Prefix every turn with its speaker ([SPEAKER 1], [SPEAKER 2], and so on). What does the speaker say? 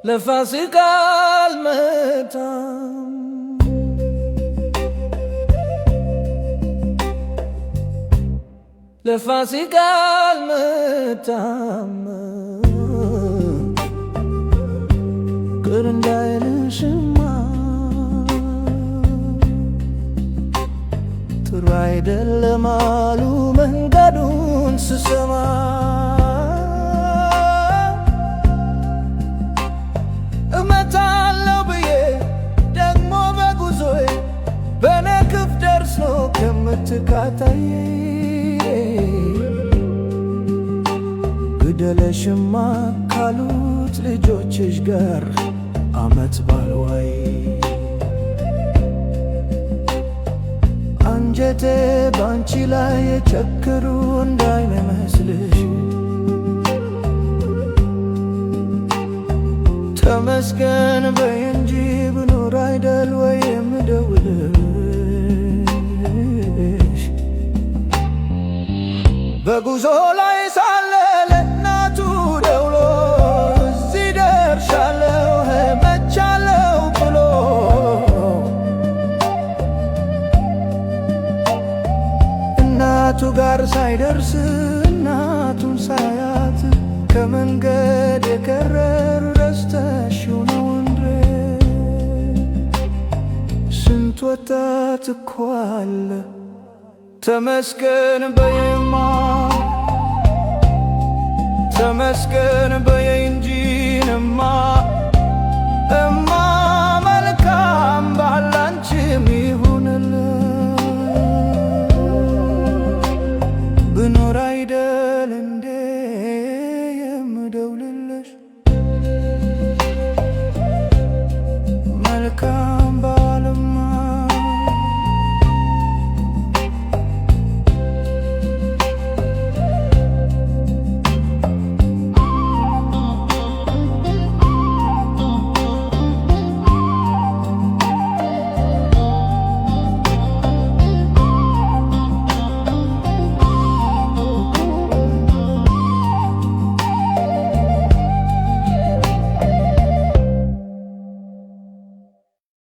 [SPEAKER 1] ለፋሲካ አልመጣም ለፋሲካ አልመጣም ቅር እንዳይልሽማ ጥሩ አይደለም አሉ መንገዱን ስሰማ እመጣለሁ ብዬ ደግሞ በጉዞዬ በኔ ክፍ ደርሶ ከምትካታይ ግደለሽማ ካሉት ልጆችሽ ጋር አመት ባልዋይ አንጀቴ ባንቺ ላይ የቸክሩ እንዳይመስልሽ ተመስገን በይ እንጂ ብኖር አይደል ወይ የምደውልሽ በጉዞ ላይ ሳለ ለእናቱ ደውሎ እዚህ ደርሻለሁ መቻለሁ ብሎ እናቱ ጋር ሳይደርስ እናቱን ሳያት ከመንገድ የከረር ረስተሽው ነው እንዴ? ስንት ወጣት እኮ አለ ተመስገን በይማ ተመስገን በይ እንጂ እማ መልካም ባላንቺም ይሁንልሽ ብኖር